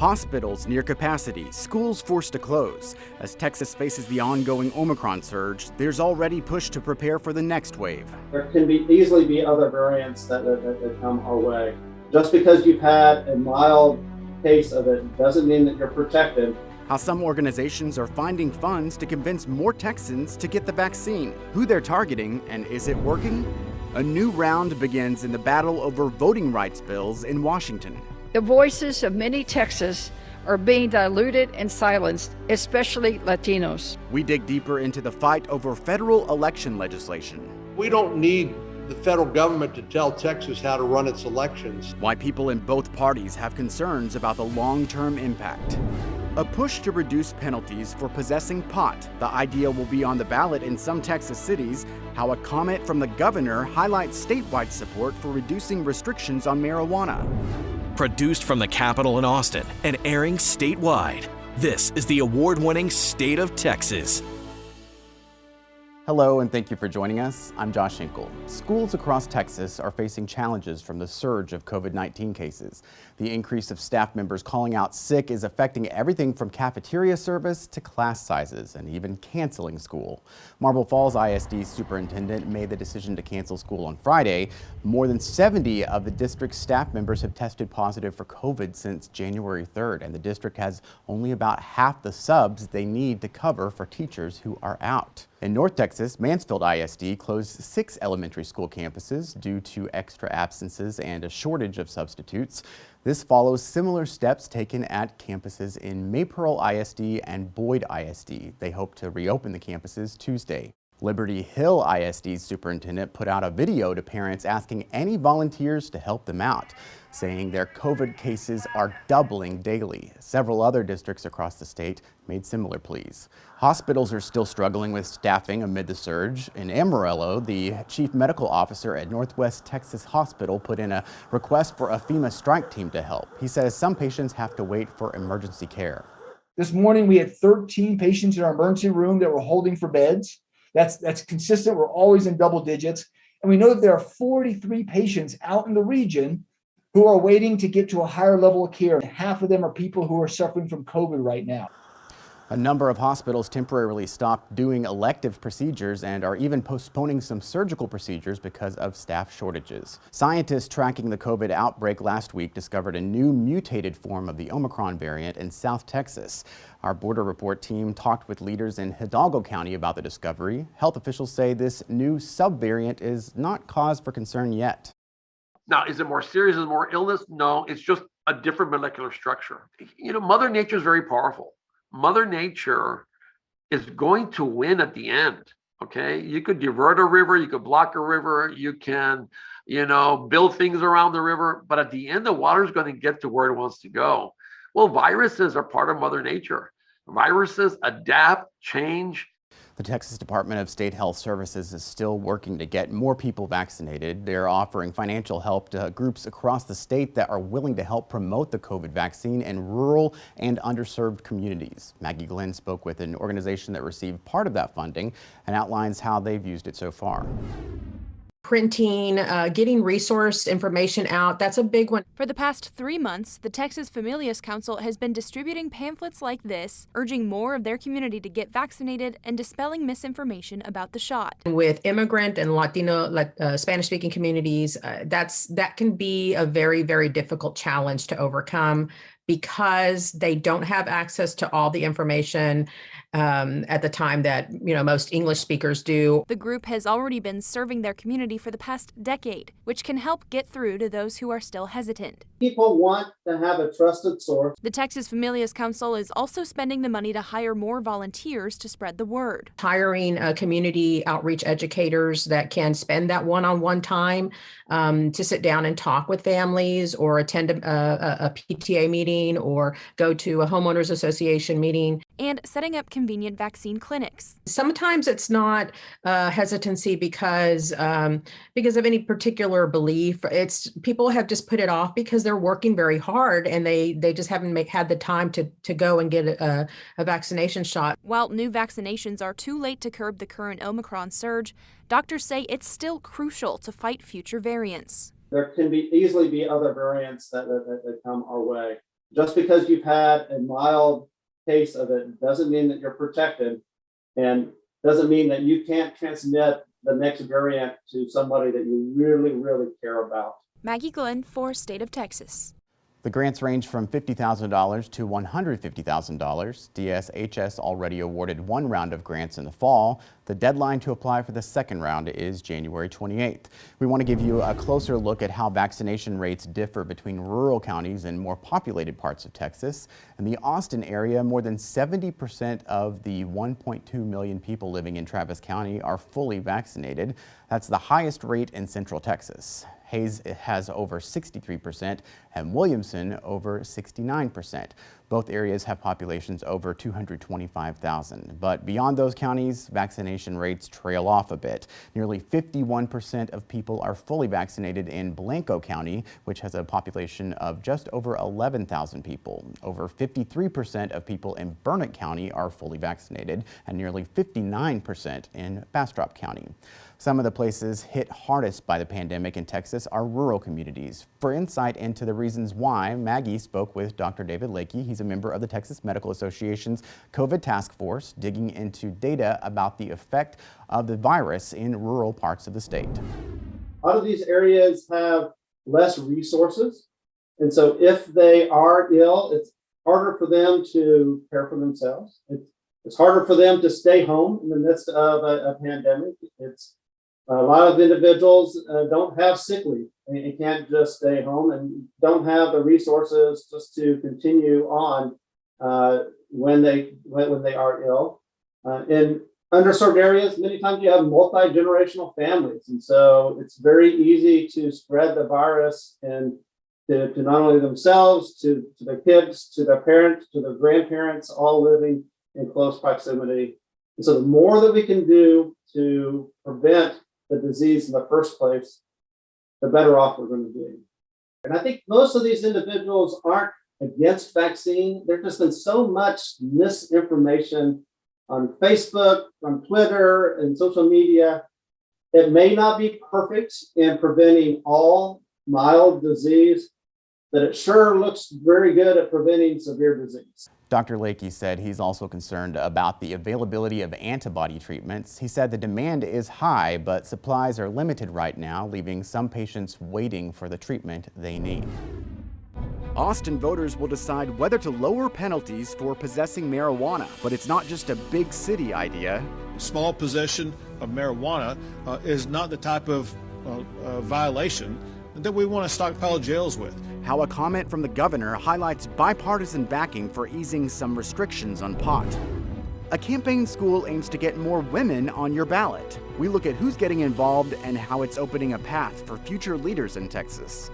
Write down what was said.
Hospitals near capacity, schools forced to close. As Texas faces the ongoing Omicron surge, there's already push to prepare for the next wave. There can easily be other variants that come our way. Just because you've had a mild case of it doesn't mean that you're protected. How some organizations are finding funds to convince more Texans to get the vaccine, who they're targeting, and is it working? A new round begins in the battle over voting rights bills in Washington. The voices of many Texans are being diluted and silenced, especially Latinos. We dig deeper into the fight over federal election legislation. We don't need the federal government to tell Texas how to run its elections. Why people in both parties have concerns about the long-term impact. A push to reduce penalties for possessing pot. The idea will be on the ballot in some Texas cities. How a comment from the governor highlights statewide support for reducing restrictions on marijuana. Produced from the Capitol in Austin and airing statewide, this is the award-winning State of Texas. Hello, and thank you for joining us. I'm Josh Hinkle. Schools across Texas are facing challenges from the surge of COVID-19 cases. The increase of staff members calling out sick is affecting everything from cafeteria service to class sizes and even canceling school. Marble Falls ISD superintendent made the decision to cancel school on Friday. More than 70 of the district's staff members have tested positive for COVID since January 3rd, and the district has only about half the subs they need to cover for teachers who are out. In North Texas, Mansfield ISD closed 6 elementary school campuses due to extra absences and a shortage of substitutes. This follows similar steps taken at campuses in Maypearl ISD and Boyd ISD. They hope to reopen the campuses Tuesday. Liberty Hill ISD's superintendent put out a video to parents asking any volunteers to help them out, saying their COVID cases are doubling daily. Several other districts across the state made similar pleas. Hospitals are still struggling with staffing amid the surge. In Amarillo, the chief medical officer at Northwest Texas Hospital put in a request for a FEMA strike team to help. He says some patients have to wait for emergency care. This morning, we had 13 patients in our emergency room that were holding for beds. That's consistent. We're always in double digits. And we know that there are 43 patients out in the region who are waiting to get to a higher level of care. Half of them are people who are suffering from COVID right now. A number of hospitals temporarily stopped doing elective procedures and are even postponing some surgical procedures because of staff shortages. Scientists tracking the COVID outbreak last week discovered a new mutated form of the Omicron variant in South Texas. Our Border Report team talked with leaders in Hidalgo County about the discovery. Health officials say this new subvariant is not cause for concern yet. Now, is it more serious? Is it more illness? No, it's just a different molecular structure. Mother Nature is very powerful. Mother Nature is going to win at the end, okay? You could divert a river, you could block a river, you can, build things around the river, but at the end, the water is going to get to where it wants to go. Well, viruses are part of Mother Nature. Viruses adapt, change. The Texas Department of State Health Services is still working to get more people vaccinated. They're offering financial help to groups across the state that are willing to help promote the COVID vaccine in rural and underserved communities. Maggie Glenn spoke with an organization that received part of that funding and outlines how they've used it so far. Printing, getting resource information out, that's a big one. For the past 3 months, the Texas Familias Council has been distributing pamphlets like this, urging more of their community to get vaccinated and dispelling misinformation about the shot. With immigrant and Latino, Spanish-speaking communities, that can be a very, very difficult challenge to overcome because they don't have access to all the information at the time that most English speakers do. The group has already been serving their community for the past decade, which can help get through to those who are still hesitant. People want to have a trusted source. The Texas Familias Council is also spending the money to hire more volunteers to spread the word. Hiring community outreach educators that can spend that one-on-one time to sit down and talk with families or attend a PTA meeting or go to a homeowners association meeting. And setting up convenient vaccine clinics. Sometimes it's not hesitancy because of any particular belief. It's people have just put it off because they're working very hard and they just haven't had the time to go and get a vaccination shot. While new vaccinations are too late to curb the current Omicron surge, doctors say it's still crucial to fight future variants. There can easily be other variants that come our way. Just because you've had a mild case of it doesn't mean that you're protected, and doesn't mean that you can't transmit the next variant to somebody that you really, really care about. Maggie Glenn for State of Texas. The grants range from $50,000 to $150,000. DSHS already awarded one round of grants in the fall. The deadline to apply for the second round is January 28th. We want to give you a closer look at how vaccination rates differ between rural counties and more populated parts of Texas. In the Austin area, more than 70% of the 1.2 million people living in Travis County are fully vaccinated. That's the highest rate in Central Texas. Hayes has over 63% and Williamson over 69%. Both areas have populations over 225,000. But beyond those counties, vaccination rates trail off a bit. Nearly 51% of people are fully vaccinated in Blanco County, which has a population of just over 11,000 people. Over 53% of people in Burnett County are fully vaccinated, and nearly 59% in Bastrop County. Some of the places hit hardest by the pandemic in Texas are rural communities. For insight into the reasons why, Maggie spoke with Dr. David Lakey. He's a member of the Texas Medical Association's COVID Task Force, digging into data about the effect of the virus in rural parts of the state. A lot of these areas have less resources, and so if they are ill, it's harder for them to care for themselves. It's harder for them to stay home in the midst of a pandemic. A lot of individuals don't have sick leave and can't just stay home, and don't have the resources just to continue on when they are ill. In underserved areas, many times you have multi-generational families, and so it's very easy to spread the virus and to not only themselves, to their kids, to their parents, to their grandparents, all living in close proximity. And so the more that we can do to prevent the disease in the first place, the better off we're going to be. And I think most of these individuals aren't against vaccine. There's just been so much misinformation on Facebook, on Twitter, and social media. It may not be perfect in preventing all mild disease, but it sure looks very good at preventing severe disease. Dr. Lakey said he's also concerned about the availability of antibody treatments. He said the demand is high, but supplies are limited right now, leaving some patients waiting for the treatment they need. Austin voters will decide whether to lower penalties for possessing marijuana, but it's not just a big city idea. Small possession of marijuana is not the type of violation that we want to stockpile jails with. How a comment from the governor highlights bipartisan backing for easing some restrictions on pot. A campaign school aims to get more women on your ballot. We look at who's getting involved and how it's opening a path for future leaders in Texas.